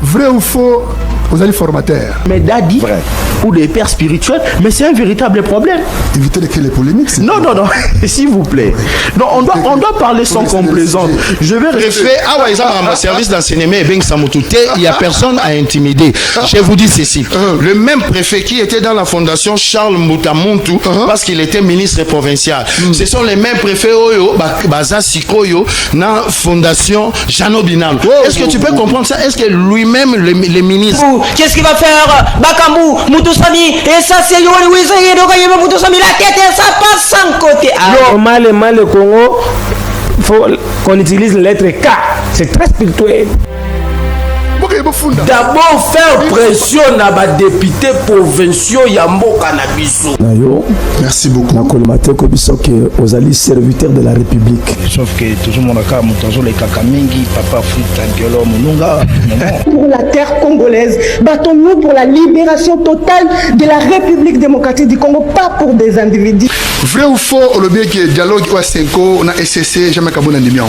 Vrai ou faux, vous allez formateur. Mais Dadi, vrai. Ou des pères spirituels, mais c'est un véritable problème. Évitez de créer les polémiques. Non, s'il vous plaît. Non, on doit parler sans complaisance. Je vais préfet, service d'enseignement, il n'y a personne à intimider. Je vous dis ceci. Le même préfet qui était dans la fondation Charles Moutamontou, parce qu'il était ministre provincial. Ce sont les mêmes préfets Baza Sikoyo, dans la fondation Jano Binam. Est-ce que tu peux comprendre ça? Est-ce que lui-même, les ministres... Qu'est-ce qu'il va faire? Bakambu, Moutoussami, et ça c'est Yoli Wizaye, Moutoussami, la tête, et ça passe sans côté. Normalement, le Congo, il faut qu'on utilise la lettre K. C'est très spirituel. D'abord faire pression à ma député provinciaux Yambo Canabiso. Merci beaucoup. Aux alliés serviteurs de la République. Sauf que tout le monde a les Kakamingi, Papa Fruta, Giolo, Mununga. Pour la terre congolaise, battons-nous pour la libération totale de la République démocratique du Congo, pas pour des individus. Vrai ou faux, le bien que dialogue ou Senko, on a SCC, jamais qu'à mon numéro.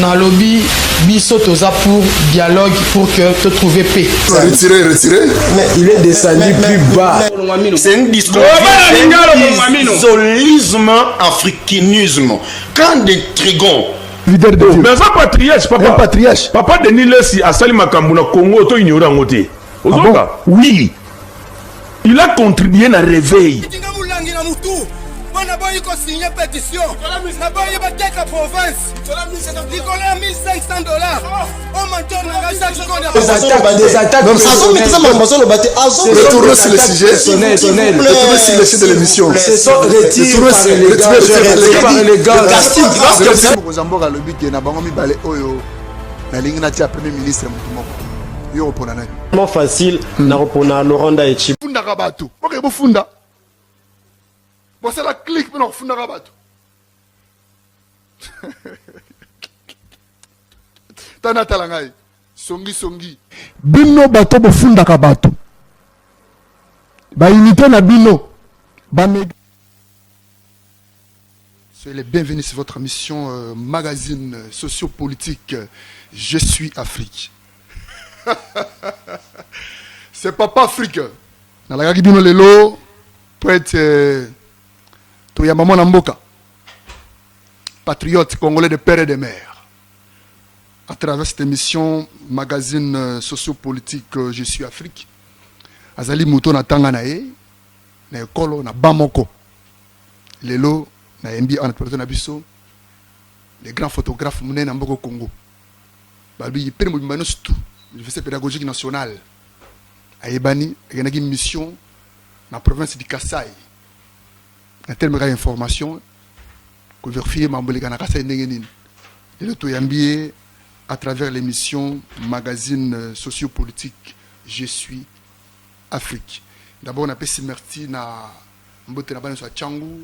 Nalobi, biso toza pour dialogue pour que te trouver paix. Retirez. Mais il est descendu plus bas. C'est un discours. Isolisme, africanisme. Quand des trigons. Leader de Dieu. Mais ça patriarche, papa. Patriarche. Papa Denis Lessi a sali makambo na Congo to ignorant ngote. Oui. Il a contribué à réveil. On a beau signer pétition, on a beau la province, on a 1500 $. On des attaques. Retournons sur le sujet. Retournons sur le sujet de l'émission. Comment facile na repona Laurent Echi. Bon, c'est la clique pour nous fonder la bateau. Tana talangai, songi. Bino bateau pour fonder la bateau. Ba unité na bino. Soyez les bienvenus sur votre émission magazine sociopolitique. Je suis Afrique. C'est Papa Afrique. Dans la gare bino lelo pour être Maman Namboka, patriote congolais de père et de mère. À travers cette émission, magazine sociopolitique Je suis Afrique, Azali Mouto na tanga na e, na ekolo na bamoko. Lelo na MB en na biso, les grands photographes mouné na mboko Congo. Babi pere mo bimano tout, l'université pédagogique nationale. Ayebani, il y a une mission dans la province du Kassai. Il y a tellement d'informations que je vérifie à travers l'émission magazine sociopolitique Je suis Afrique. D'abord, on a fait merci à Tchangou,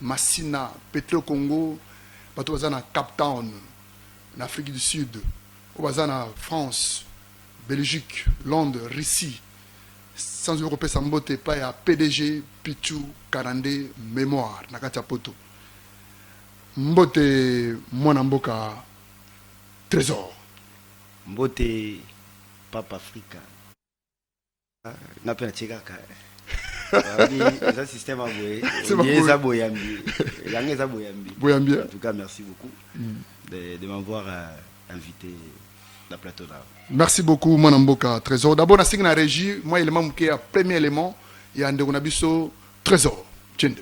Massina, Petro Congo, à Cap Town, en Afrique du Sud, à France, Belgique, Londres, Russie. Sans Européen Sambote pas à PDG Pichou Karande mémoire Nakata Poto Mbote Mwanamboka trésor Mbote Papa Africa Napena Chigaka ça système à boyambi en tout cas merci beaucoup de m'avoir invité la plateau là. Merci beaucoup, Mwanamboka Trésor. D'abord, on a signé la régie. Moi, l'élément qui est le premier élément, il y a un Ndegonabiso Trésor. Tchende.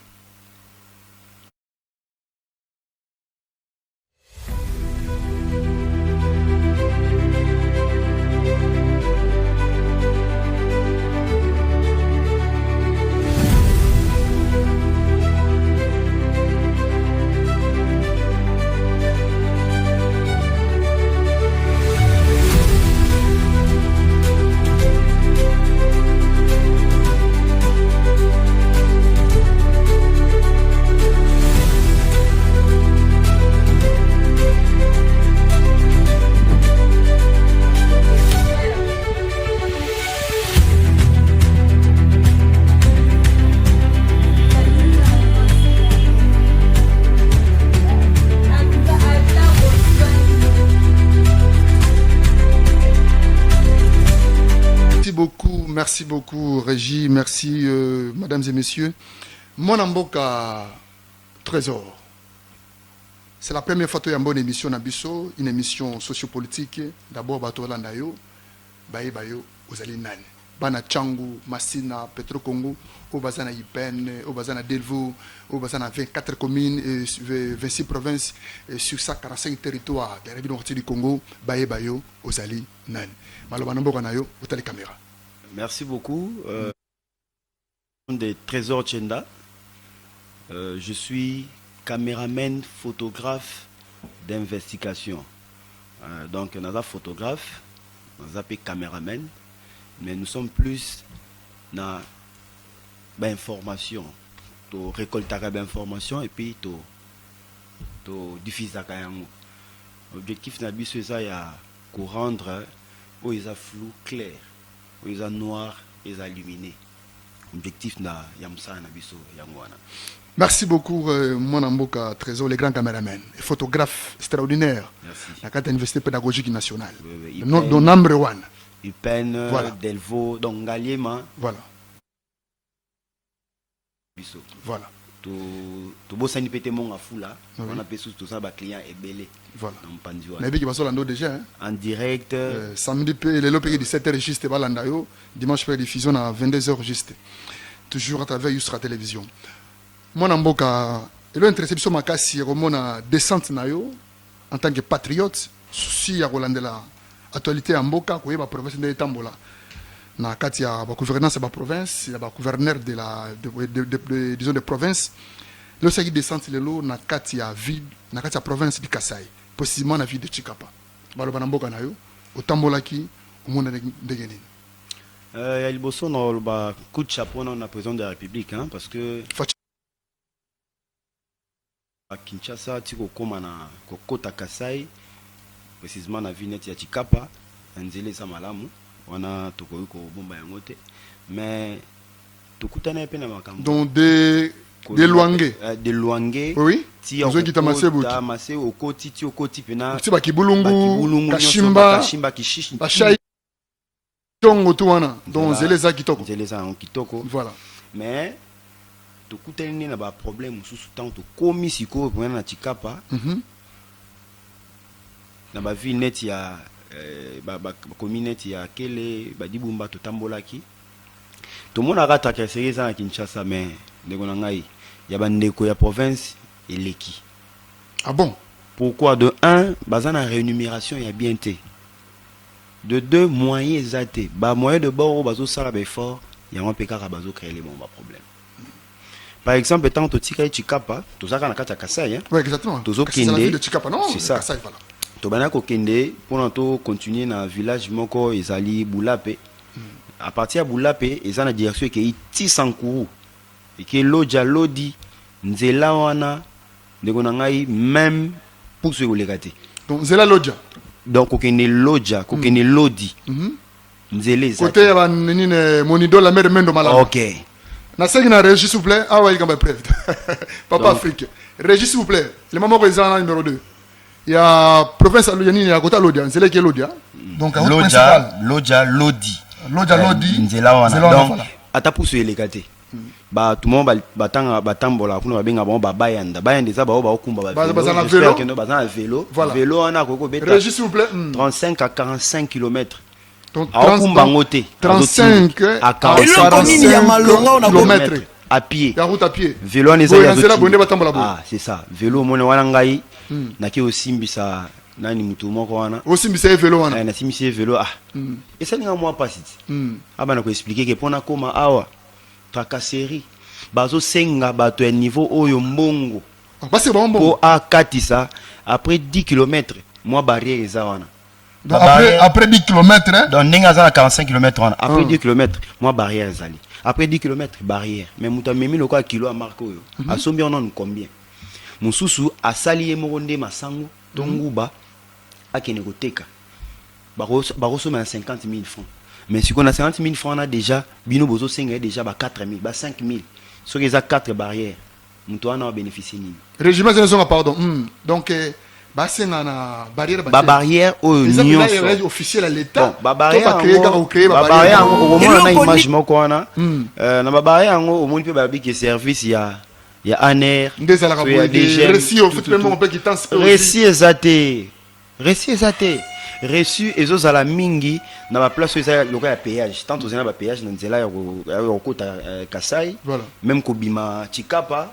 beaucoup Régie, merci mesdames et messieurs. Mon amboka Trésor. C'est la première fois que y a une bonne émission Nabiso, une émission sociopolitique. D'abord bato landayo, baye bayo ozali nani. Bana Changu, Massina, Petro Congo, Obazana Ipen, Obazana Delvaux, Obazana 24 communes, 26 provinces, sur 145 territoires de la République du Congo, baye bayo ozali nani. Malobanambo kanayo, otali caméra. Merci beaucoup. Des Trésors Tchenda. Je suis caméraman, photographe d'investigation. Donc, nous avons photographe, nous avons caméraman, mais nous sommes plus dans l'information. Nous récoltons l'information et puis nous diffusons. L'objectif de c'est ça, c'est rendre où il y a flou clair, où il y a noir et illuminé. L'objectif de Yamsa Nabiso Yangwana. Merci beaucoup, mon amboka Trésor, les grands caméramans, photographes extraordinaires. Merci. La carte d'université pédagogique nationale. Oui, Le number one. Upen, Voilà. Delvaux, donc Galiema. Voilà. Biso. Voilà. Tout beau ça n'y peut mon afou là. On a payé tout ça, bah client est belé. Voilà. Dans Pandiwa. Mais qui va sur déjà. Hein? En direct. Samedi, les lots payés 17h juste balandayo. Dimanche, payé diffusion à 22h juste. Toujours à travers Yusra Télévision. Mon amboka, il est intéressé sur ma casse, il y a descente nayo en tant que patriote. Si il y a la actualité en boka, il y a la province de Tambola. Na kati ya ba gouvernance ba province, il y a ba gouverneur de la disons de province. Le qui descente le lot na kati ya ville, na kati ya province de Kasai, précisément na ville de Chikapa. Balo banamboka nayo, au Tambola ki au monde de Guinée. Il y a le coup de chapeau dans la présidence de la République, hein, parce que à Kinshasa, tu as Kokota Kasai, précisément dans la ville de Chikapa, Nzele Samalamu, on a tout bomba yangote, mais tout coûte un peu donc des Luangé. Des Luangé. Oui. Ti on qui tamassé au côté, ti au côté pena. Tu vas Kibulungu, Kashimba, Kishishi. Bachai. Tongo tuana, donc Zeleza Kitoko. Zeleza en Kitoko. Voilà. Mais tout coûte un peu de problème sous temps tout commis si quoi pour un Chikapa. Dans ma ville net il y a communauté il y a quel badibumba to tambolaki. Tout le monde a raté c'est ça à Kinshasa mais il y a bandeko ya province et l'équipe. Ah bon? Pourquoi? De 1, bazana rémunération il y a bien été. De 2, moyens exatés. Moyen de bord bazo sala fort, il y a un PK bazo créer les bons problèmes. Par exemple, tant que tu as Chikapa, tout ça na kata Kasai hein. Oui, exactement. C'est la ville de Chikapa non? C'est ça. Kasai voilà. To banako kende pour continuer dans village moko ezali Boulape. À partir de Boulape, ils ont la direction qui est Tisankuru et qui est Lodja Lodi Nzela wana ndegonangai même pour ce legati. Donc Nzela Lodja. Donc kokene Lodja, kokene Lodi. Nzele za. Côté ya nini monido la mère Mendo Malama. OK. Na sengi na Régis s'il vous plaît. Ah ouais, il va prêt. Papa Afrique. Régis s'il vous plaît. Le maman président numéro 2. Il y a province à Lodja, il y a côté Lodja, Nzela qui est Lodja. Donc Lodja Lodi. Lodja Lodi. Nzela wana. Donc ata pour ce legati. Ba tout le monde batambola kuna babenga bon bayanda ça ba okumba ba vélo que no bazana vélo vélo ona koko beta Régis s'il vous plaît 35 à 45 km donc 35 à 45 km à pied la route à pied vélo on ah c'est ça vélo mona wana ngai naki osimbisa nani mutu moko wana osimbisa vélo wana na simbisa vélo ah et ça ninga moi pas abana ko expliquer que pona koma awa tracasserie bazo senga bato ya niveau oyo mbongo po akatisa après 10 km moi barrière eza wana après 10 km donc ninga za 45 km wana après 10 km moi barrière ezali après 10 km barrière mais muta memi loko kilo a marque oyo asombi on combien mususu asali emoronde masango tonguba akene koteka baroso na 50 000 francs. Mais si on a 50 000 francs, on a déjà, bino bozo senga déjà 4 000, 5 000. Sur les 4 barrières, nous devons bénéficier. Régime, c'est pardon. Donc, na barrière barrière au nyonso officiel à l'état barrière au moins na image moko wana na barrière au moins pe babi que service ya aner récit au fait même on peut qui tant récit exaté reçu ezozala mingi na ba place eza loka ya péage tant ozena ba péage na nzela ya kota Kasai même kobima Chikapa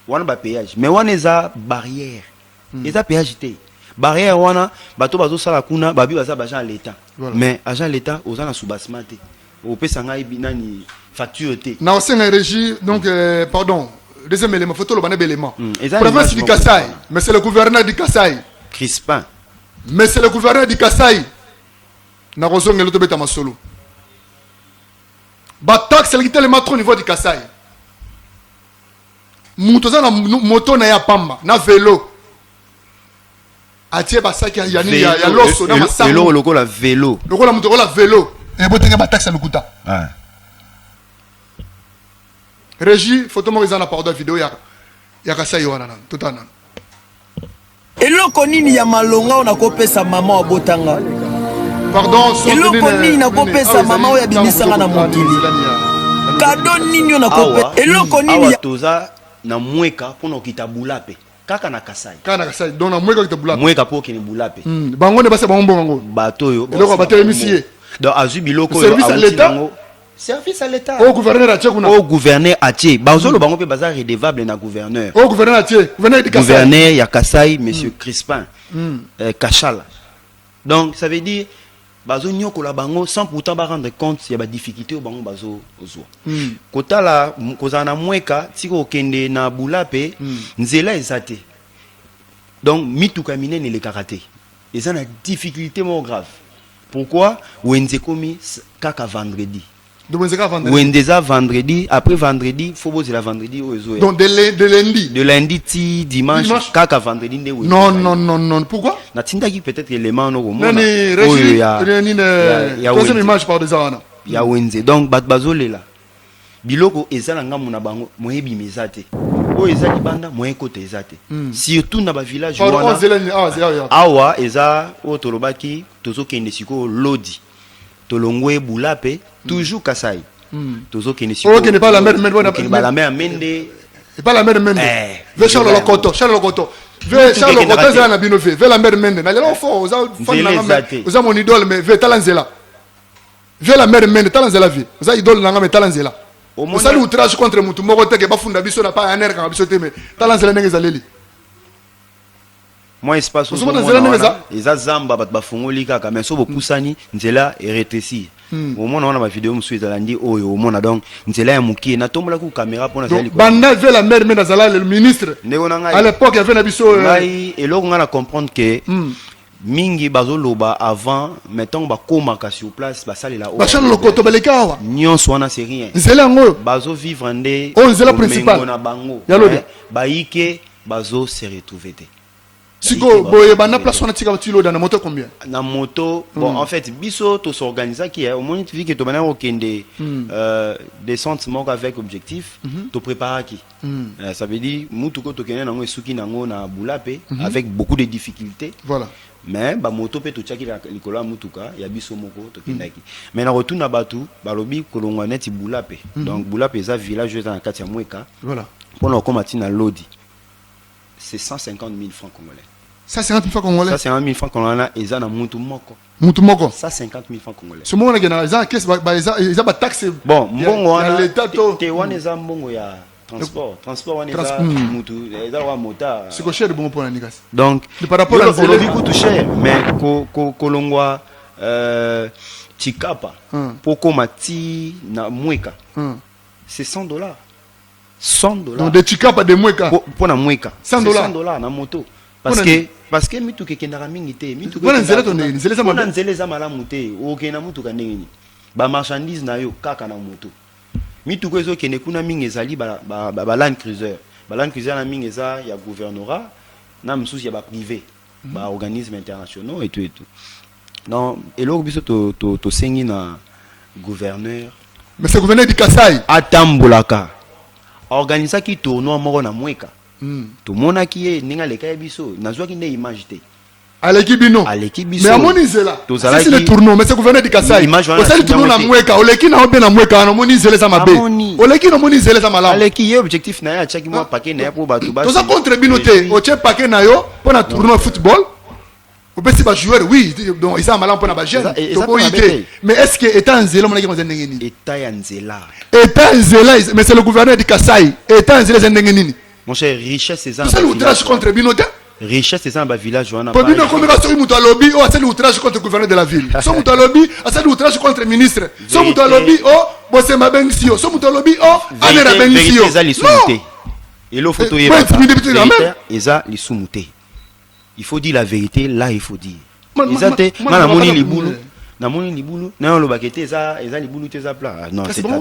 wana ba péage mais wana eza barrière eza péage te barrière wana bato bazo sala kuna babi baza agent l'état mais agent l'état ozana sous-bassement te opesa ngai binani facture te na osenga régie donc pardon deuxième élément photo le banebe élément province du Kasai mais c'est le gouverneur du Kasai Crispin mais c'est le gouverneur du Kasai na rozonga le tobeta masolo ba taxe le matron au niveau du Kasai mutoza na moto na ya pamba na vélo atie basaki ya ni ya loso na masango vélo lokola vélo lokola moto lokola vélo et botenge ba taxe lokuta régie photo mo ezana pardon vidéo ya Kasai wana nan totana eloko nini ya malonga ona kopesa mama wa botanga pardon eloko nini na kopesa mama oya bimisanga na mokili kado nini ona kopesa eloko nini toza na mweka pono kitabulape kaka na Kasai donc na mweka kitabulape mweka po kini bulape bango ne basa bango bango bato yo eloko batelemisier donc azubiloko service à l'état service à l'état au gouverneur atie kuna au gouverneur atie bazolo bango pe bazar redevable na gouverneur au gouverneur atie gouverneur ya Kasai monsieur Crispin Kachala donc ça veut dire bazo nyokola bango sans pourtant ba rendre compte ya ba difficulté au bango bazo ozwa kotala kozana mweka tiko kende na bulape nzela ezate donc mituka minene le karaté eza na difficulté mo grave pourquoi wenze komi kaka vendredi Wendeza vendredi, après vendredi, faut bosser la vendredi au zoo. Donc de lundi ti dimanche, kaka vendredi de Non, pourquoi? Na tinda qui peut-être élément no mo. Il y a une image par des ans. Il y a Wednesday. Donc bat bazole là. Biloko ezala ngamu na bango moyebi mezate. O ezali banda moyen côté ezate. Surtout na ba village wana. Awa eza o tolobaki tozo kende siko lodi. Tolongwe bulape toujours Kasai tozo kenisiko OK n'est pas la mère la mère mende et pas la mère mende ve Charles Lokoto ve Charles Lokoto za na binove ve la mère mende na lelo fo oza mon idole mais ve talanzela ve la mère mende talanzela vie oza idole na ngame talanzela osali outrage contre mutu moko te ke bafunda biso na pa aner ka biso te mais talanzela ndenge zaleli moi espace eza zamba bat bafungoli kaka mais so bopusani nzela eretesi au moins on a ma vidéo musu ezalandi oyo au moins donc nzela ya mukie na tombola ku caméra pona zali banda ve la mère mena le ministre à l'époque il y avait na biso ngai eloko ngana comprendre que mingi bazoloba avant mettons ba komaka sur place basalela o bachalo lokoto balekawa nyonso wana c'est rien nzela ngo bazo vivre ndé nzela principal ya lobe baike bazo se retrouver te. Siko boye bana place on a tika batilo dans la moto combien? Na moto bon en fait biso to s'organiser qui est au moins tu vis que to bana okende des sentiments avec objectif to préparer qui ça veut dire mutu ko to kene nango esuki nango na bulape avec beaucoup de difficultés voilà mais ba moto pe to tchaki likola mutuka ya biso moko to kendaki mais na retour na batu balobi kolongwa neti bulape donc bulape eza village eza na kati ya mweka voilà pour na komati na lodi c'est 150 000 francs congolais. 150 000 francs congolais. 150 000 francs congolais, ils ont mutu moko. 150 000 francs congolais. Ce moment là, ils ont qu'est-ce ils ont pas taxe. Bon, mbongo wana l'état to. Te wana za mbongo ya transport wana za mutu, za wa mota. C'est que cher de bon pour la nigas. Donc, par rapport à le coûte cher, mais kolongwa Chikapa poko mati na mweka. C'est $100. $100. Donc de Chikapa de mweka. Pour na mweka. $100 na moto. Parce que mitu kekenda mingi te, mitu kekenda nzela to ndenge, nzela za malamu te, okena mutu ka ndenge ni. Ba marchandise na yo kaka na moto. Mitu ko ezo kene kuna mingi ezali ba Land Cruiser. Ba Land Cruiser na mingi eza ya gouvernorat, na msusi ya ba privé, ba organismes internationaux et tout. Non, eloko biso to sengi na gouverneur. Mais c'est gouverneur du Kasai. Atambulaka. Organisa ki tournoi moko na mweka. Tout le monde a qui est ninga leka biso nazwa ki ne image te. À l'équipe bino. À l'équipe biso. Mais à mon Isela. C'est le tournoi, mais c'est gouverneur de Kassai. C'est le tournoi na mweka. Oleki na obe na mweka na moni Isela za mabe. Oleki na moni Isela za malamu. À l'équipe objectif na ya chaki moi paquet na pour batu basi. Tout ça contre bino te. O che paquet na yo pour na tournoi football. Au petit ba joueur oui, donc ils ont malamu pour na ba jeune. Mais est-ce que état Nzela mona ki mo zendenge nini? État ya Nzela. État Nzela, mais c'est le gouverneur de Kassai. État Nzela zendenge nini? Mon cher, richesse c'est ça. C'est l'outrage contre bino te. Richesse c'est ça dans le village. Pour nous, comme il y a lobby, oh, c'est l'outrage contre le gouverneur de la ville. Si on a lobby, c'est l'outrage contre le ministre. Si on a lobby, oh, bon c'est ma bengio. Si on a lobby, oh, Anera bengio. Et l'eau photo est il faut dire la vérité, là il faut dire. Namoni libulu, namoni libulu, non le baqueté ça, libulu tes plat. Non, c'est pas.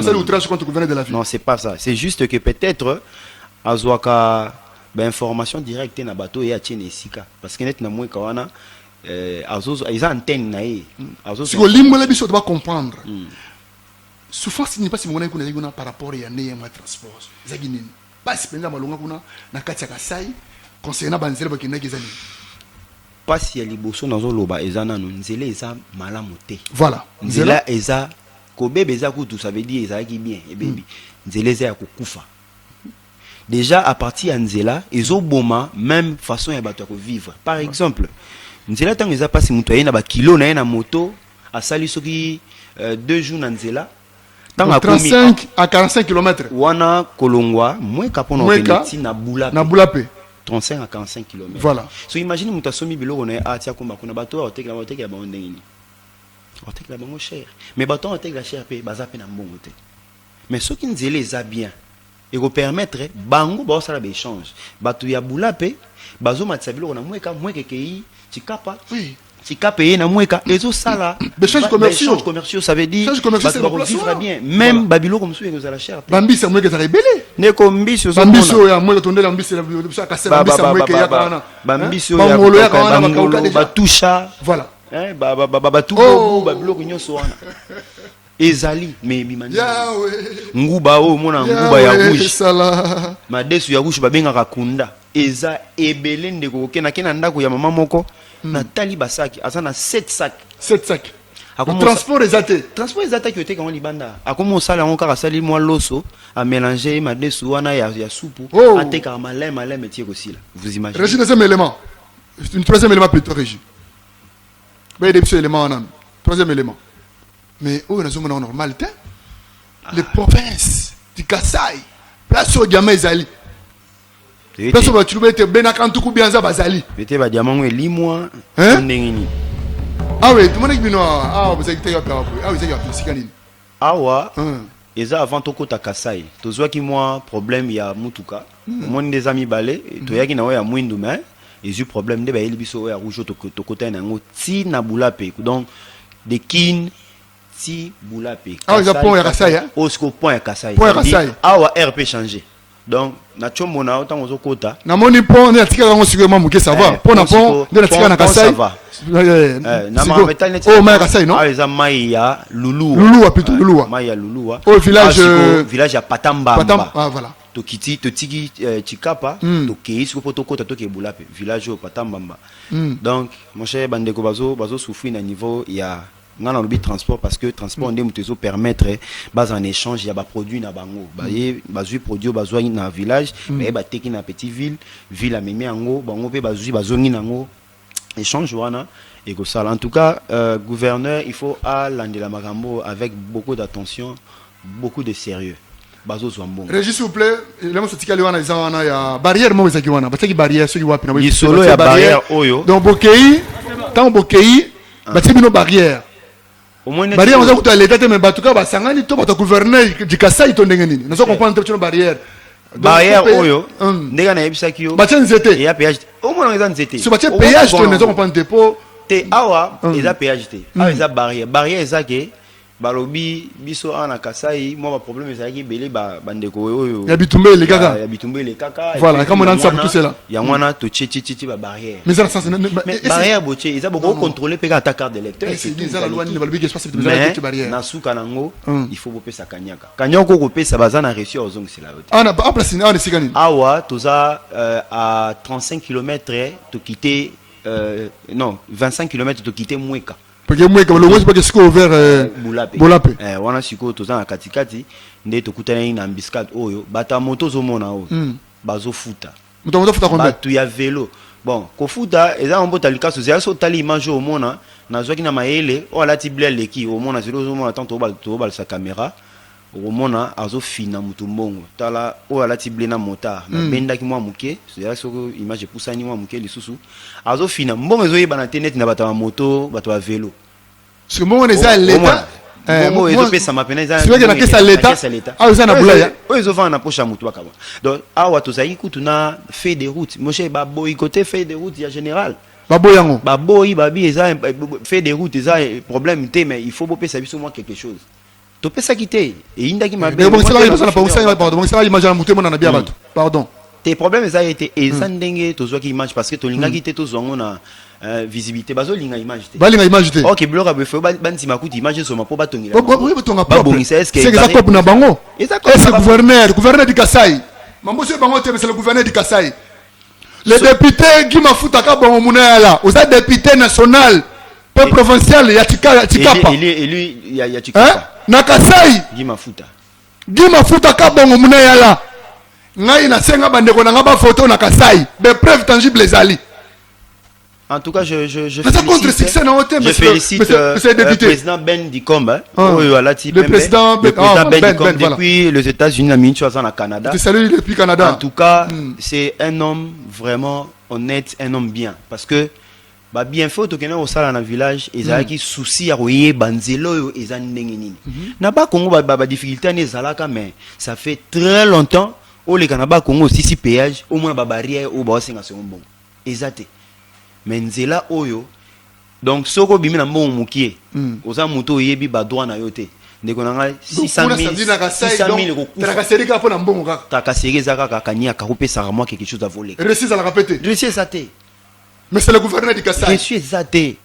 C'est l'outrage contre le gouverneur de la ville. Non, c'est pas ça. C'est juste que peut-être azwaka information directe na bateau et à Tchenesika parce que net na moi kawana ils antenne na e si ko limbo la biso doit comprendre souffrance n'est pas si mona kuna par rapport ya ne ma transport zagini pas si penza malonga kuna na katia Kasai concernant banzela ba kinaki zani pas si ya liboso nazo loba ezana no nzela eza malamu te voilà nzela eza ko bebe eza kutu ça veut dire ezaki bien et baby nzela eza ya kokufa. Déjà à partir de Nzela, ils ont boma même façon ya bato ko vivre. Par exemple, Nzela tant ils a passé mutoye na ba kilo na moto à sali soki 2 jours na Nzela. Tant à 35 à 45 km. Wana Kolongwa, moins kapono beneti na Bulape. Na Bulape. 35 à 45 km. Voilà. So imagine muta somi biloko na atia komba kuna bato o tek ya ba ndengini. O tek la bango cher. Mais bato o tek la cher pe baza pe na mbongo te. Mais ce qui Nzela eza bien et vous permettre bango ba sala ba échange batu ya Bulape bazo matisa biloko na mweka kei tikapa oui tikapa ye na mweka ezo sala échange commerciaux ça veut dire ba vivre bien même babilo comme ça ezo la cher bambisa mweka za rebelle ne kombiso zo bambiso ya mweka tondela mbisa la kasa bambisa mweka ya kana bambiso ya bangolo ya kana batusha voilà batu babilo nyonso wana ezali mais bimani nguba o mona nguba ya rouge madesu ya rouge babengaka kunda eza ebele ndeko kena ndako ya mama moko na tali basaki asa na 7 sacs transport ezate ki oteka ngoli banda akomo sala ngo kaka sali moi loso a mélanger madesu wana ya soupe ateka malem tie kosila vous imaginez Régis deuxième élément une troisième élément plutôt Régis ben deuxième élément troisième élément. Mais où est-ce qu'on normal les provinces du Kassai, place au diamant Zali. Place au tu veux Benakantuku Bianza Bazali. C'était ba diamant et limoi. Ah oui, tout le monde est venu vous avez été eza avant toko ta Kassai. Tozwa ki moi problème ya mutuka. Mon des amis balé, to yaki na ya mwindu mais ils eu problème de ba elibiso ya rouge to côté na ngo ti na Bulape. Donc des kin si Bulape. Ah, il y a point Kassai hein. Osko point Kassai. Point Kassai. Ah wa RP changer. Donc na chombo na autant ozo kota. Na moni pont na tika ngo sûrement muke ça va. Pont na pont de la tika na Kassai. Na ma metal net. Oh ma Kassai non. Ah eza Maya Lulu. Lulu plutôt Lulu. Maya Lulu. Au village ya Patamba. Ah voilà. To kiti to tiki chikapa to keis ko poto kota to ke Bulape village au Patamba. Donc mon cher bandeko bazo souffrir na niveau ya ngana lobi transport parce que transport ndé mutezo permettre bas en échange ya ba produit na bango bazui produit bazoi na village mais ba teki na petite ville a meme ango bango pe bazongi nango échange wana et que ça en tout cas gouverneur il faut aller la makambo avec beaucoup d'attention beaucoup de sérieux bazo zwambongo Régis s'il vous plaît le mo sotika lewana izana ya barrière mo ezaki wana bataki barrière soki wapi na solo ya barrière oyo donc bokei tant bokei bataki bino barrière barrière on a coûté l'état mais en tout cas basangani to bato gouverneur du Kassai to ndenge nini nazo comprendre tu barrière oyo ndega na yebisaki yo batia nzete ya péage au moins eza nzete so batia péage to nazo comprendre dépôt te awa eza péage te awa eza barrière eza ke balobi biso ana Kasai moi problème ezaki belé bandeko oyo ya bitumbe les kaka ya bitumbe les kaka voilà comme on a ça tout cela ya mwana to tchi ba barrière mais ça sens barrière boche ils a beaucoup contrôler pe ta carte d'électeur c'est ça la loi ni balobi que je pense que c'est barrière na suka nango il faut bopesa kanyaka kanyako ko pesa bazana reçu ozong c'est la haute ana pas place na on sikani awa toza à 35 km to quitter non 25 km to quitter Mweka. Parce que moi, comme le rose, parce que ouvert Bolape. Wana siko toza na katikati nde tokutana na embuscade oyo bata moto zo mona oyo bazo futa. Moto futa combien? Batu ya vélo. Bon, ko futa eza mboto likaso zia so tali image au mona na zwaki na maele o alati blé leki au mona zelo zo mona tanto bal sa caméra au mona azo fina mutu mbongo tala o alati blé na mota na benda ki mwa muke zia so image pusani mwa muke lisusu azo fina mbongo ezo yeba na internet na bata moto bato ya vélo. Parce que moi on est à l'état moi ezo pesa mapena eza c'est vrai que na kesa l'état ah ça na boulaya o ezo va na pocha mutu akaba donc awa tozaki kutuna fait des routes moi chez ba boy côté fait des routes ya général baboyango baboyi babi eza fait des routes eza problème té mais il faut bopé ça biso moi quelque chose to pesa kité et indaki mabe mais bon ça va pas ça pardon bon ça image na mutu mona na bia bato pardon tes problèmes eza été et ça ndenge tozwaki image parce que to lingaki té tozongo na visibilité bazo linga image té balinga image té OK bloga befo banti makuti image so mapo batongila oui batonga pas bon c'est que ça coupe na bango est-ce gouverneur du Kasai mambo c'est bango té c'est le gouverneur du Kasai le député Guy Mafuta ka bango munala aux député national peu provincial ya Tikapa et lui ya Tikapa na Kasai Guy Mafuta ka bango munala ngai na senga bandeko na ngaba photo na Kasai des preuves tangibles ezali. En tout cas, je félicite le président Ben Dikomba. Le président Ben Dikomba depuis les États-Unis, au Canada. Je salue depuis Canada. En tout cas, c'est un homme vraiment honnête, un homme bien. Parce que, bien fait, au sein dans le village, ils ont qui souci à royer banzelo et zanengini. N'a pas Congo difficulté mais ça fait très longtemps au les Canada Congo aussi péage au moins barrière au bas c'est bon. Exacté. Mais nzela oyo donc soko bimi na mbongo mukie oza moto yebi ba droit na yote ndeko nanga 600,000 ko takaserika pona mbongo kaka takaserika kaka kanya ka kopesa moi quelque chose à voler récit à la répéter récit zaté mais c'est le gouverneur du Kasai récit zaté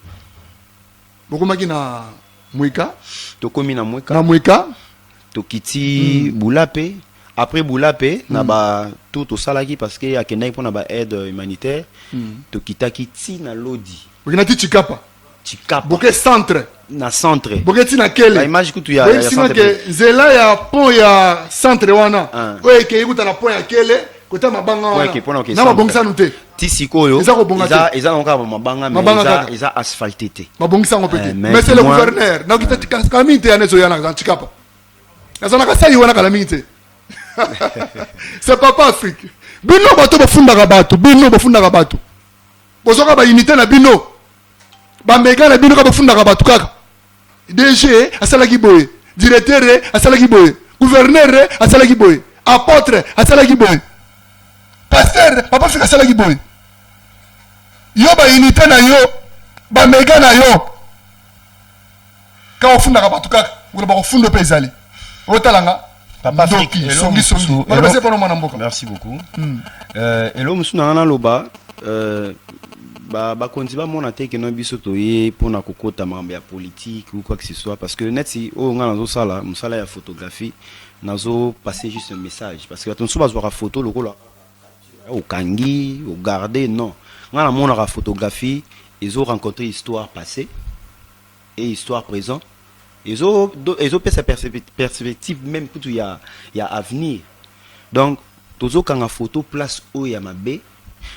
bokomaki na Mweka tokomi na Mweka tokiti Bulape. Après Bulape, na ba tout au salaki parce que ya kenai pour na ba aide humanitaire, to kitaki ti na lodi. Bokinati Tikapa. Boke centre. Na centre. Boke ti na kele. La image kutu ya centre. Que zela ya pont ya centre wana. Oye ke ikuta na pont ya kele, kota mabanga wana. Na mabongisa nute. Ti sikoyo. Eza nka mabanga mais eza asphalté te. Mabongisa ngo petit. Mais c'est le gouverneur. Na kitati kamite ya nezo yana na Tikapa. Nazana kasali wana kalamite. C'est papa Afrique. Bino bato bafundaka bato, bino bafundaka bato. Bozoka ba unité na bino. Ba mega na bino ka bafundaka bato kaka. DG asalaki boye, directeur asalaki boye, gouverneur asalaki boye, apôtre asalaki boye. Pasteur papa Afrique asalaki boye. Yo ba unité na yo, ba mega na yo. Ka bafundaka bato kaka, ngolo ba kufunda pe ezali. Otalanga Papa Afrique, merci beaucoup. Hello, monsieur Nana Loba. Konti ba mona te que no biso toye pour na kokota mamba ya politique ou quoi que ce soit parce que net si o nga nazo sala musala ya photographie nazo passer juste un message parce que attention bazo ra photo lokola au kangi au garder non nga na mona ra photographie ils ont rencontré histoire passée et histoire présent. Ils ont sa perspective même pour il y a avenir. Donc, tozo kanga photo place où il y a ma bé,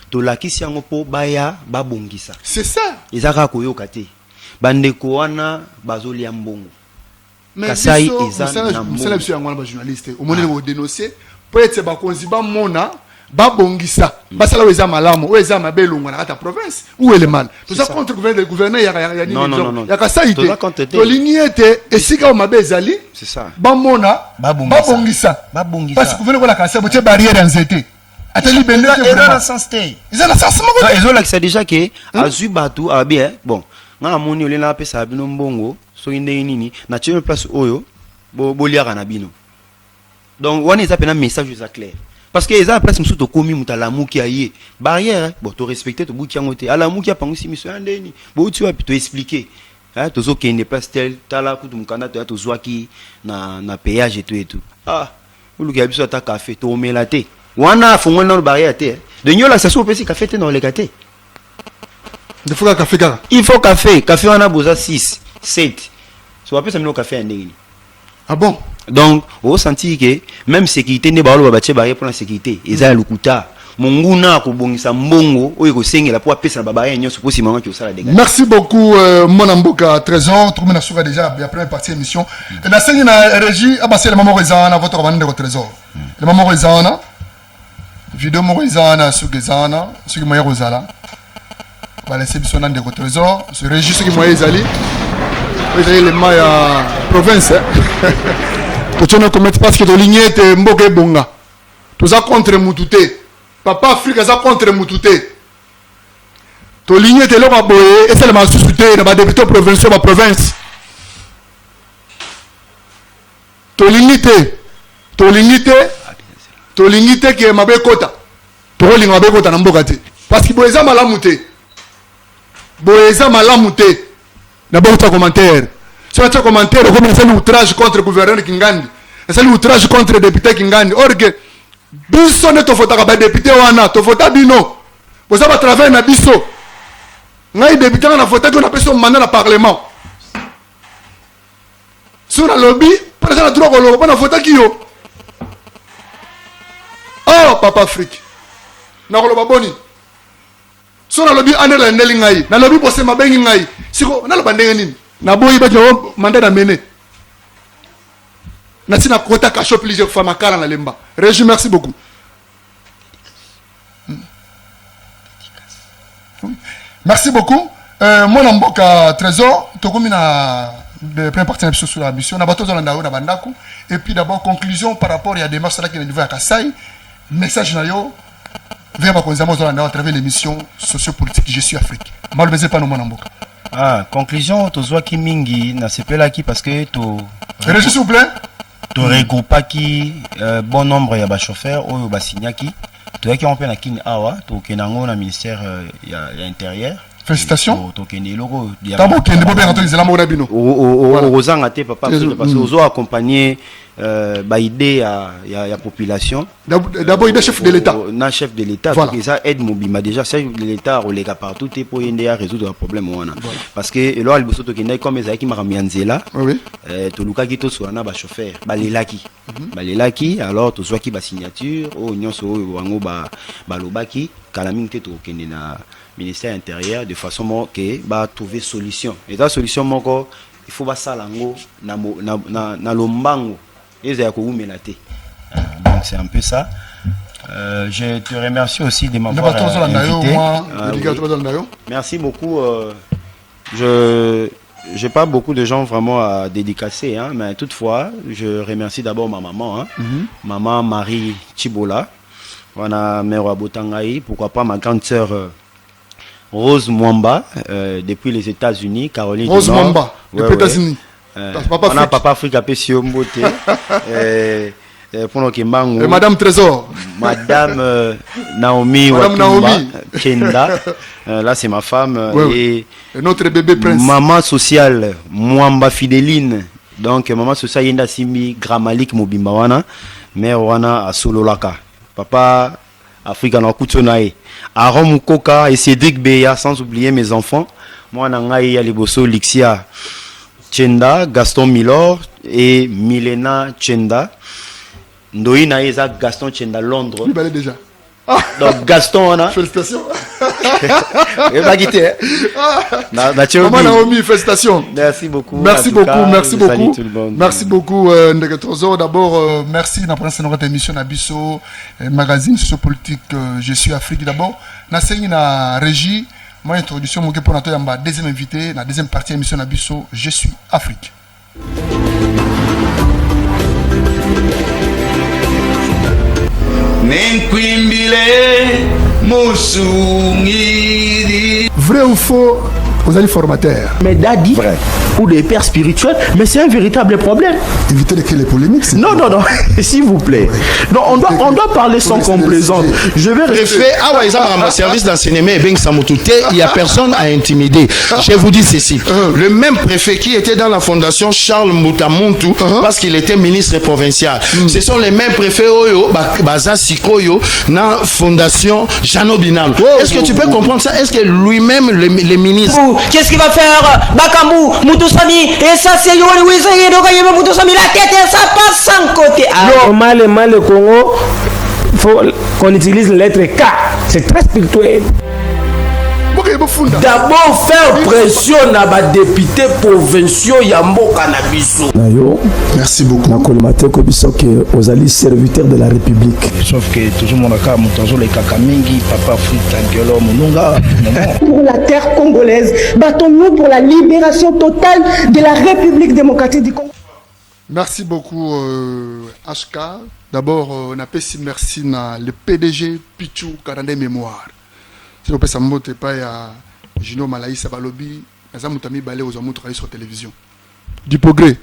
to la kisi yango po baya babongisa. C'est ça. Ils a rakoyo kate. Bandeko wana bazoli ambongo. Mais Kasai eza na mbongo. C'est la monsieur ngwana ba journaliste. Au moment où dénoncer, peut-être ba konzi ba mona babongisa. Basala weza malamu, weza mabelungu na kata province. Où est le mal? Tout ça contre le gouverneur ya non. Ya Kasai te. To liniete esika o mabezali. C'est ça. Ba mona babongisa. Parce que gouverneur la Kasai bote barrière en zété. Ateli bende que vraiment sens té. Ils ont la sens mo. Ils ont là que c'est déjà que azu batu bien. Bon, nga moni olena pesa bino mbongo so ndenge nini na tcheme place oyo boliaka na bino. Donc on est un message clair parce que les gens place musuto komi mutalamuki aye barrière bon to respecter to buki yangote alamuki apangusi miso ndeni bo tu vas plutôt expliquer hein to zo kende place tel tala kutu mukanda to zwaki na péage et tout ah uluki abiso ata café to melate wana fongona na barrière te de nyola ça so pesi café te na lekate il faut café kaka il faut café wana boza 6 7 so apesa mino café ndeni. Ah bon? Donc, vous sentez que même sécurité n'est pas là pour la sécurité. Ils ont le couta. Monguna ko bongisa mbongo oyo ko sengela pour apesa na baba yenyo supposi maman qui osala dégâts. Merci beaucoup mon amboka Trésor, tout le monde a souga déjà la première partie de l'émission. Et la scène na régie abasser le maman Rezana votre bande de Trésor. Le maman Rezana vidéo Morizana sur Gezana, ce qui moyen Rosala. Va laisser bisona de Trésor, ce régie ce qui moyen Zali. Vous avez les mailles à province. Tu ne commettes pas ce que tu lignes te mboke bonga. Tu ça contre Mutute. Papa Afrique ça contre Mutute. Tu lignes te l'homme boye et c'est le massuté na ba député provincial ba province. Tu lignes que mabe kota. Tu linga mabe kota na mboka te. Parce que boyeza malamute. D'abord, tu as commentaire. Si tu as commentaire, comme c'est l'outrage contre le gouverneur Kingandi, c'est l'outrage contre le député Kingandi. Or que, biso ne te faut pas député wana, te faut pas bino. Vous avez travaillé na biso. Ngai député na faut qu'on appelle son mandat au parlement. Sur le lobby, président droit au lobby, na faut qui yo. Oh, Papa Afrique. Na ko loba boni. Sur le lobby, ane la ndeli ngai. Na lobby pose mabengi ngai. Siko na loba ndenge nini. Na boyi ba jo mandat na mene. Na tina kota kacho plusieurs fois makala na lemba. Régie, merci beaucoup. Merci beaucoup. Mon amboka Trésor, tokomi na de première partie sur la mission na bato zolanda na bandaku et puis d'abord conclusion par rapport à des marches là qui est niveau à Kasai. Message na yo vers bakonzamo zolanda à travers l'émission sociopolitique Je suis Afrique. Malbezé pas no mon amboka. Ah, conclusion, tu vois qui mingi na sepela qui parce que tu Régie, s'il vous plaît. Tu regroupes qui bon nombre ya ba chauffeur ou ba signaki. Tu vois qui on peut na kin awa, tu kenango na ministère ya intérieur. Félicitations. Tu kenné logo. Tabo kenné bo bien les amours d'abino. Ozanga te papa parce que ozo accompagner ba idée ya population. D'abord il est chef de l'État. Na chef de l'État voilà. Ça aide mobima déjà chef de l'État relega partout pour aider à résoudre le problème wana. Voilà. Parce que là il bosso to kenai comme ezaki maramianzela. Oui. To luka ki to soana ba chauffeur, ba lelaki. Ba lelaki alors to soaki ba signature o nyonso o wango ba lobaki kala mingi te to kenné na ministère intérieur de façon que va trouver solution et la solution moko il faut ba salango na lombango eza ko umelaté donc c'est un peu ça je te remercie aussi de m'avoir invité. Merci beaucoup j'ai pas beaucoup de gens vraiment à dédicacer hein, mais toutefois je remercie d'abord ma maman hein, maman Marie Chibola wana mère wa Botangai, pourquoi pas ma grande sœur Rose Mwamba, depuis les États-Unis, Caroline Rose Mwamba, depuis les États-Unis. Papa Afrique a pêché au mbote. Et Madame Trésor. Madame Naomi Watumba Kenda. Là, c'est ma femme. Et notre bébé prince. Maman sociale, Mwamba Fideline. Donc, maman sociale, Yenda Simi, Gramalik Mobimbawana. Mère Wana à Sololaka. Papa Afrique en Akutonae. Aaron Mukoka et Cédric Beya, sans oublier mes enfants. Moi, Nangaï Aliboso, Lixia Chenda, Gaston Milor et Milena Chenda. Ndoi Naïza, Gaston Chenda, Londres. Il balait déjà. Donc Gaston, on a. Félicitations. Il va quitter. Maman Naomi, félicitations. Merci beaucoup. Merci beaucoup, cas, merci beaucoup. Merci beaucoup, Ndege Trésor. D'abord, merci d'avoir présenté notre émission Nabiso, magazine sociopolitique Je suis Afrique. D'abord, Nasseini na régie, moi introduction, mon pour notre deuxième invité, la deuxième partie de l'émission Nabiso, Je suis Afrique. Vrai ou faux, Vous allez formateur. Mais Dadi, ou des pères spirituels, mais c'est un véritable problème. Évitez les polémiques. Non, s'il vous plaît. Non, on doit parler sans complaisance. Je vais rester. Ah ouais, ils ont service d'enseignement et bien il n'y a personne à intimider. Je vous dis ceci. Le même préfet qui était dans la fondation Charles Moutamontou, parce qu'il était ministre provincial. Ce sont les mêmes préfets Baza Sikoyo dans la fondation Jano Binam. Est-ce que tu peux comprendre ça? Est-ce que lui-même, les ministres... Qu'est-ce qu'il va faire? Bakambu, Moutoussami, et ça c'est Yori Wizaye, Moutoussami, la tête, ça passe sans côté. Mal le Congo, il faut qu'on utilise la lettre K. C'est très spirituel. D'abord faire pression à ma député provinciaux Yamboka Nabiso. Merci beaucoup. Aux alliés serviteurs de la République. Sauf que tout le monde a les Kakamingi, Papa Frita Giolo Mununga. Pour la terre congolaise, battons-nous pour la libération totale de la République démocratique du Congo. Merci beaucoup, HK. D'abord, on a fait merci à le PDG Pichou Canada Mémoire. Si on peut s'amoter pas à Gino Malaïsa Balobi, les amutami balé aux amours travailler sur télévision. Du progrès,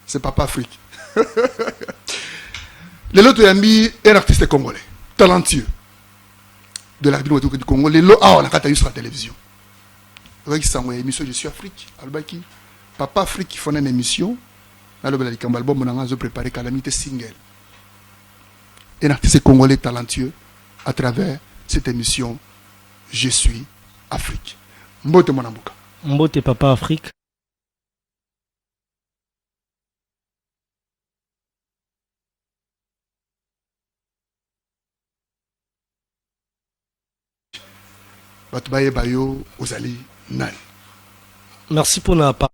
c'est Papa Afrique. Les lots Yambi est un artiste congolais, talentueux de la République du Congo. Les lots on a qu'à sur la télévision. Avec ça, on a émission Je suis Afrique. Albaki, Papa Afrique qui font une émission. Là, le album on a préparé Calamité Single. Un artiste congolais talentueux à travers cette émission. Je suis Afrique. Mbote Monambuka. Mbote Papa Afrique. Batbaye Bayo Ozali Nani. Merci pour la part.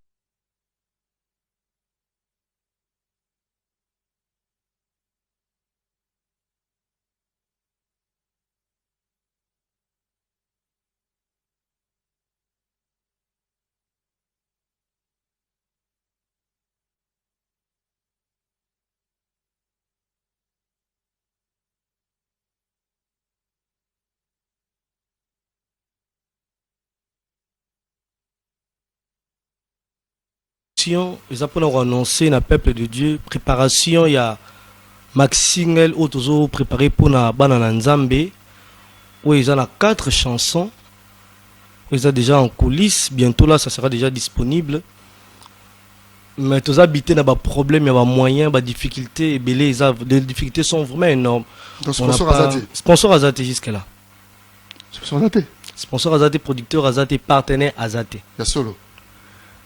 Ils ont annoncé le peuple de Dieu préparation il y a Maxingel autozo préparé pour na banana nzambe où ils ont 4 chansons ils sont déjà en coulisses bientôt là ça sera déjà disponible mais tous habités n'a pas problème il y a moyens pas difficultés et belé les difficultés sont vraiment énormes. Donc sponsor Azati. Sponsor Azati jusque là. Sponsor Azati. Sponsor Azati, producteur Azati, partenaire Azati. Solo.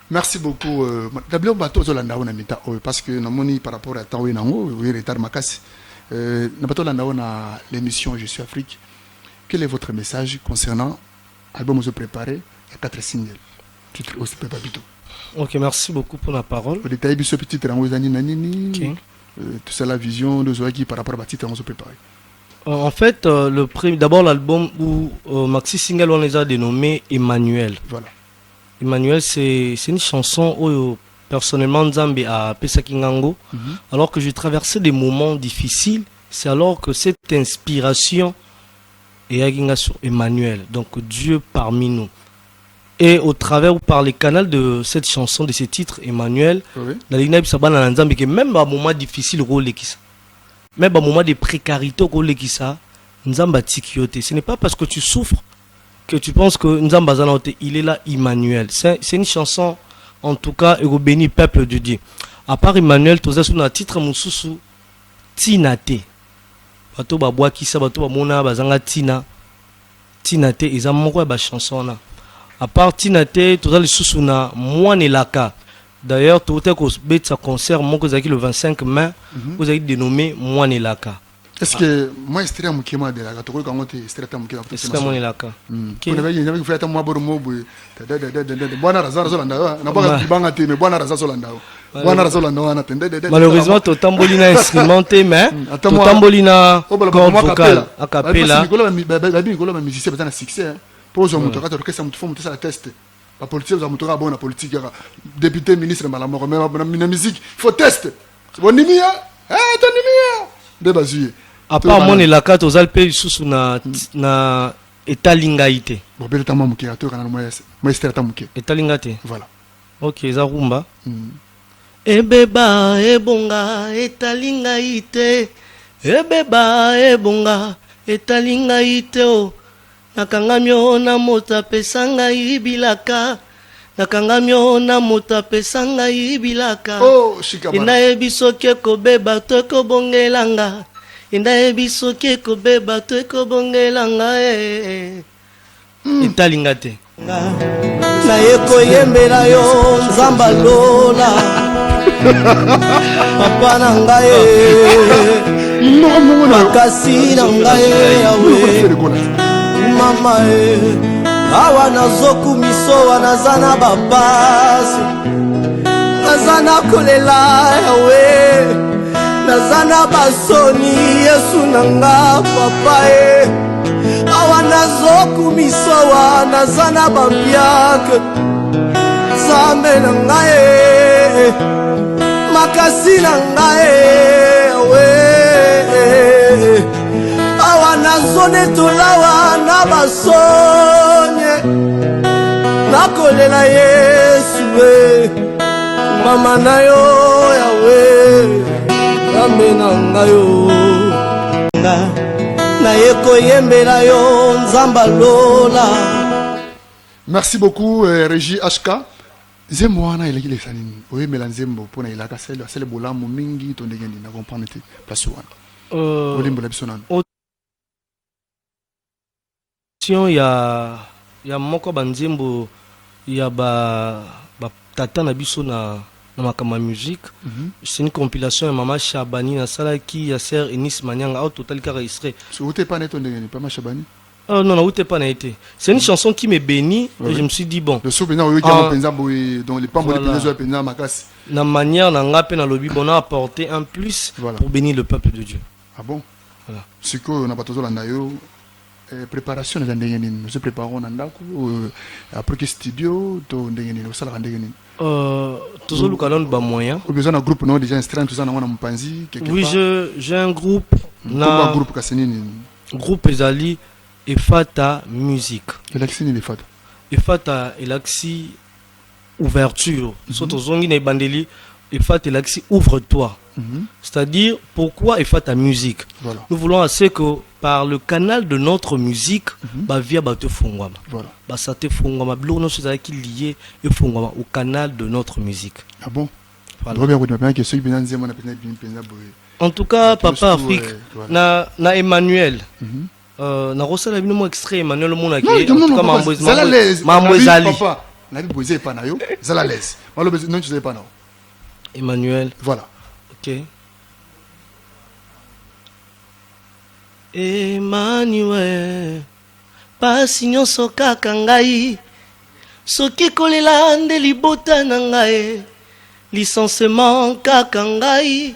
Merci beaucoup. D'abord, parce que par rapport à temps, oui, retard Makassi. L'émission Je suis Afrique. Quel est votre message concernant l'album que vous préparez? Il y a 4 singles. Titre aussi Pepabito. Ok, merci beaucoup pour la parole. Vous détaillez ce petit titre en Nanini. Tout ça, la vision de Zoaki par rapport à titre que vous préparez. En fait, d'abord l'album où Maxi Single on les a dénommés Emmanuel. Voilà. Emmanuel, c'est une chanson où personnellement Nzambe a Pesaki Ngango. Alors que j'ai traversé des moments difficiles, c'est alors que cette inspiration est sur Emmanuel, donc Dieu parmi nous. Et au travers ou par les canaux de cette chanson, de ces titres, Emmanuel, la ligne Sabana Nzambe, que même à un moment difficile, même à un moment de précarité, Nzamba Tikiote. Ce n'est pas parce que tu souffres que tu penses que Nzamba Zanote, il est là, Emmanuel. C'est une chanson, en tout cas, et au béni peuple de Dieu. À part Emmanuel, tu as sur un titre Moussousou, Tinate. Bato Baboa Kisa, Bato Bamona, Bazanga Tina. Tinate, ils ont mon ba chanson là. À part Tinate, tu as le Sousouna, Moanelaka. D'ailleurs, tu as un concert, le 25 mai, vous avez dénommé Moanelaka. Est-ce que moi, je suis un peu de la catégorie quand tu es un peu de la est-ce que moi, il a cas vous avez fait un mois de mots. Malheureusement, tu tambolina instrumenté, mais tu tambolina corde vocale a cappella. Pose un moteur, tu fais un test. La politique, vous avez bon la politique. Député, ministre, la musique, il faut tester. C'est bon, Nimi, hein? De base. À part mon et la carte aux Alpes sous na etalingaite. Bon, bel temps mon créateur quand moi Esther tamuke. Etalingaite. Voilà. OK, za rumba. Ebeba ebonga etalingaite. Ebeba ebonga etalingaite o. Nakangamyo na mota pesanga ibilaka. Nakangamyo na mota pesanga ibilaka. Oh, shikabara. Ina ebisoke ko beba to ko bongelanga. Ina ebisoke ko beba to ko bongelanga Etalingate. Na yeko yembela yo nzamba lola. Papa na ngaye. Makasi na ngaye yawe. Mama awa nazoku miso wanazana babasi. Nazana kolela yawe. Nazana basoni Yesu nanga papa awa nazoku miso wanazana babiak. Zambe na ngaye. Makasi na ngaye yawe. Awa nazone tolawa na basonye. Nakolela Yesu mama na yo yawe. Amena ngayo. Na yeko yembela yo nzamba lola. Merci beaucoup Régie HK. Zembo wana ileki le sanini. Oye melanzembo pona ilaka sele bolamu mingi to ndenge na comprendre te place wana. Olimbo la biso nana. Ya moko banzembo ya ba tata na biso na makama musique. C'est une compilation de Mama Chabani na salaki ya Sir Enis Manyanga au total enregistré. Où t'es pas net on ndenge pas Mama Chabani? Non, où t'es pas été. C'est une chanson qui me bénit et je me suis dit bon. Le souvenir où il y a penza dans les pambos de penza penza makasi. Na manière na ngape na lobby bon a apporté un plus pour bénir le peuple de Dieu. Ah bon? Voilà. C'est que on a pas toujours l'andayo préparation de ndenge nini. Nous se préparons na ndako après que studio to ndenge nini, ça la ndenge nini. Toujours le canon ba moyen. Ou besoin d'un groupe non déjà instrument tout ça na mpanzi quelque part. Oui, j'ai un groupe na un groupe kasenini. Groupe ezali Efata musique. Elaxi ni Efata. Efata elaxi ouverture. Surtout zongi na bandeli Efata elaxi ouvre-toi. C'est-à-dire pourquoi Efata musique. Voilà. Nous voulons assez que par le canal de notre musique ba via ba te fongwama. Voilà. Ba sa te fongwama blo no chose qui lié et fongwama au canal de notre musique. Ah bon? Voilà. En tout cas papa Afrique na Emmanuel. Na rosa la bino mo extrait Emmanuel Monaki en tout cas mambo ezali papa na bi boze pa na yo zala l'aise malo non tu sais pas non Emmanuel voilà OK Emmanuel pasi nyonso kaka ngai soki kolela nde libota na ngai licenciement kaka ngai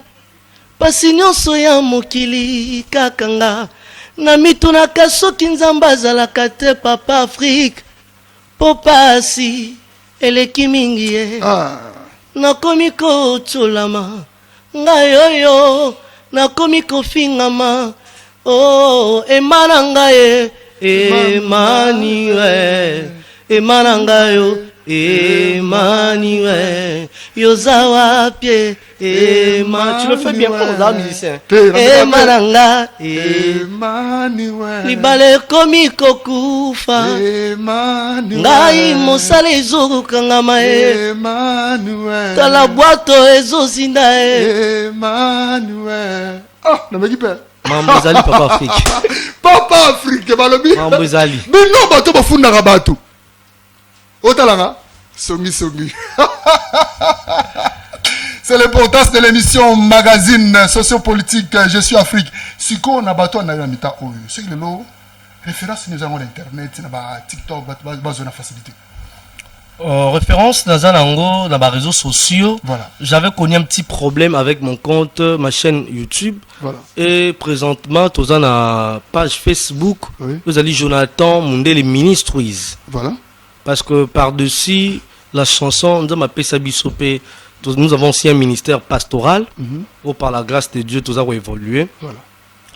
pasi nyonso ya mokili kaka ngai na mitunaka soki nzambe azalaka te papa Afrique po pasi eleki mingi ye nakomi kotolama ngai oyo nakomi kofingama oh emana ngai Emmanuel emana ngai Emmanuel yozawa pie Emmanuel tu le fais bien comme ça musicien Emmanuel Emmanuel libale komi kokufa Emmanuel ngai mosala ezokangama Emmanuel tala bwato ezozinda Emmanuel ah na mekipe mambo ezali papa Afrique papa Afrique balobi mambo ezali bino bato bafundaka bato Otalanga, songi. C'est l'importance de l'émission magazine sociopolitique Je suis Afrique. Si on a battu en Amita, c'est que le référence nous avons l'internet, TikTok, besoin de facilité. Référence dans un dans les réseaux sociaux. Voilà. J'avais connu un petit problème avec mon compte, ma chaîne YouTube. Voilà. Et présentement, tu as une page Facebook. Oui. Vous allez Jonathan Mundele Ministries. Voilà. Parce que par-dessus la chanson, nous avons aussi un ministère pastoral où par la grâce de Dieu, tout ça va évoluer. Voilà.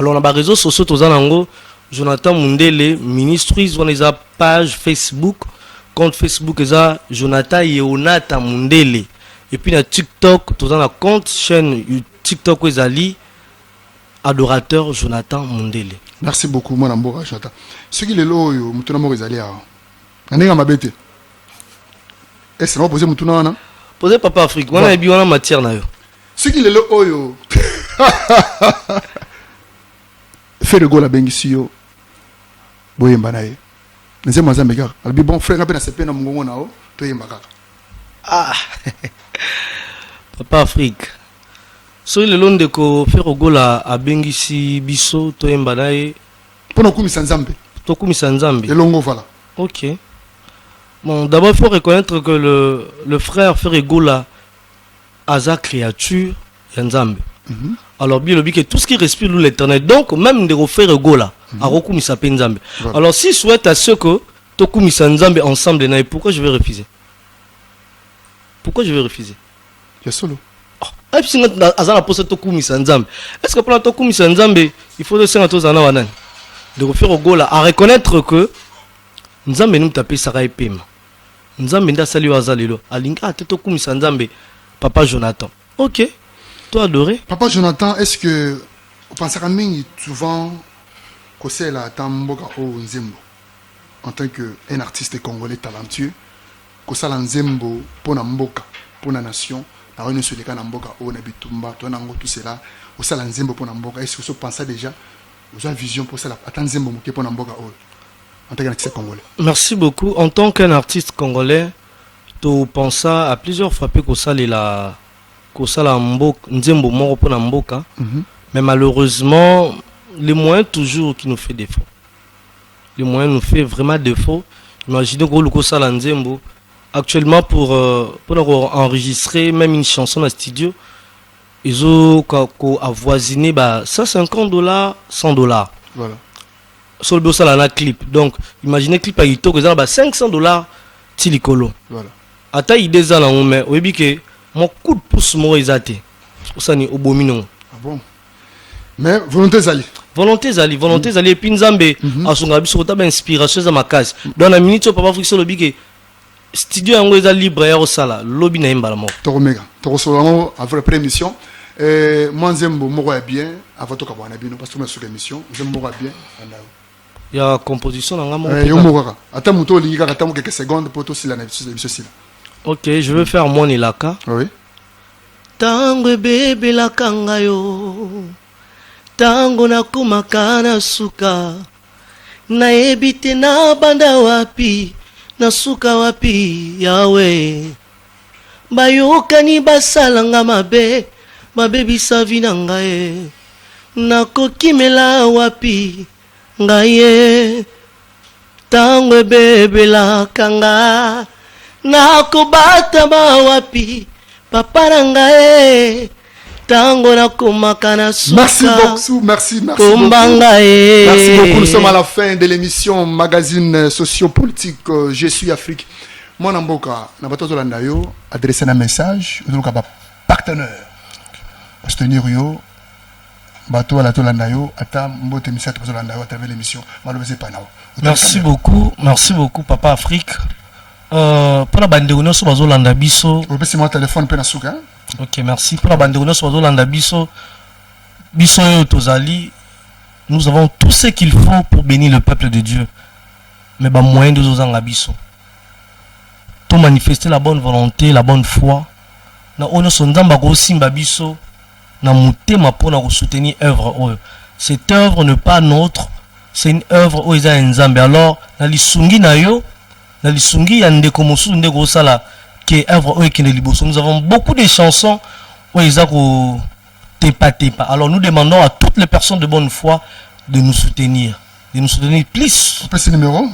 Alors, on a des réseaux sociaux, tout ça, Jonathan Mundele, ministre, ils ont des page Facebook, compte Facebook, ils ont Jonathan Yonata Mundele. Et puis, dans TikTok, tout dans la compte chaîne TikTok, ils ont adorateur Jonathan Mundele. Merci beaucoup, mon amour, Jonathan. Ce qui est là, je suis allé à. Je suis allé est-ce que vous posez mon posez Papa Afrique, on a bien en matière. Ce qui est là, oh, fait le goal à Bengisio. Boyembanaye. Nous sommes en Amérique. Alors, bon, frère, on a fait un peu de ah, Papa Afrique. So le long de ko faire au goal à Bengisi Biso to embanaye pour nous kumisa nzambe. To kumisa nzambe. Et longo voilà. OK. Bon, d'abord il faut reconnaître que le frère fait goal à sa créature nzambe. Alors bien le que tout ce qui respire l'éternel. Donc même de refaire goal à rokumisa nzambe. Alors si souhaite à ce que to kumisa nzambe ensemble na pourquoi je vais refuser? Pourquoi je vais refuser? Tu es solo. Est-ce que pour la Tokumisa Nzambe, il faut de refaire au goal à reconnaître que Nzambe nous taper Sarai Pema. Nzambe nda sali wazalilo. Alinga Tokumisa Nzambe, Papa Jonathan. Ok, toi adoré. Papa Jonathan, est-ce que vous pensez quand même souvent que c'est la Tamboga au Nzembo en tant qu'un artiste congolais talentueux, que ça l'Nzembo pour la Mboka, pour la nation? Est-ce que vous pensez déjà, vous avez une vision pour ça, en tant qu'artiste congolais? Merci beaucoup. En tant qu'un artiste congolais, tu penses à plusieurs fois que ça la Nzembo moro pour Mboka, mais malheureusement, les moyens toujours qui nous fait défaut. Les moyens nous fait vraiment défaut. Imaginez que ça la Nzembo. Actuellement, pour enregistrer même une chanson dans le studio, ils ont avoisiné $150, $100. Voilà. Sur le boss, là, clip. Donc, imaginez clip à Ito, que ça $500 tilicolo. Voilà. À ta idée, ça, là, mais oui, que mon coup de pouce, moi, ils athées. Ça n'est au beau minon. Ah bon? Mais volonté Zali. Volonté Zali. Et puis, Nzambe, à son avis, sur ta inspiration, à ma case. Dans la minute, papa, faut que le bique. Studio yango eza libre ya osala lobby na yembala moko toromega torosolano avant la première émission moi nzembo moko ya bien avant to kabwana bino parce que na sur émission nzembo moko ya bien ya composition na ngamo yo moko kaka ata muto lingi kaka tamu quelques secondes pour to sila na émission sila. OK, je vais faire mon ilaka. Oui. Tango bebe la kangayo tango na kumakana suka na ebite na banda wapi nasuka wapi yawe bayokani basalanga mabe babebisa vi na ngai nakokimela wapi ngai tango ebebelaka nga nakobata wapi papa na ngai tango nakomaka na suka. Merci beaucoup, merci beaucoup. Merci beaucoup, nous sommes à la fin de l'émission magazine sociopolitique Je suis Afrique. Moi Namboka, Nabato Zolandayo, adressé un message aux partenaires. Soutenir yo, Bato à la Tolandayo, à Mbote Misat Zolandayo à travers l'émission. Merci beaucoup, Papa Afrique. Pour la bande on so bazolanda biso. C'est mon téléphone pe na suka. OK, merci. Pour la bande on so bazolanda biso. Biso tozali, nous avons tout ce qu'il faut pour bénir le peuple de Dieu. Mais ba moyen de zozanga biso. Pour manifester la bonne volonté, la bonne foi. Na ono so nzamba ko simba biso na mutema pona ko soutenir œuvre. Cette œuvre n'est pas nôtre, c'est une œuvre où ils a nzambe. Alors na lisungi na yo na lisungi ya ndeko mosu ndeko sala ke œuvre o ekende liboso. Nous avons beaucoup de chansons où ils ont tepa. Alors nous demandons à toutes les personnes de bonne foi de nous soutenir plus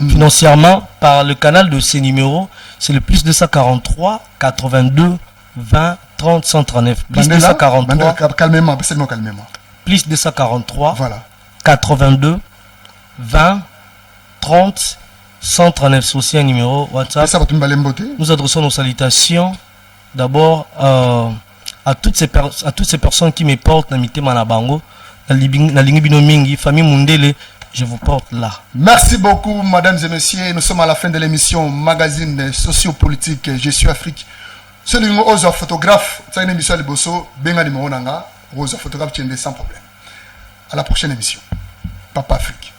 financièrement par le canal de ces numéros. C'est le plus 243 82 20 30 139 plus 243 calmement plus 243 voilà 82 20 30 139. C'est aussi un numéro WhatsApp. Nous adressons nos salutations d'abord à toutes ces personnes qui me portent na mitema na bango na lingi bino mingi famille Mundele je vous porte là. Merci beaucoup, mesdames et messieurs. Nous sommes à la fin de l'émission Magazine Sociopolitique Je suis Afrique. C'est le Ozo photographe. C'est une émission à Liboso. Benga Monanga. Ozo photographe tiendé sans problème. À la prochaine émission. Papa Afrique.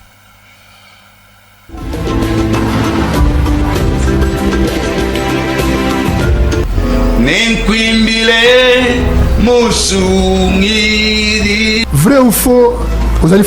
Vrai ou faux, vous allez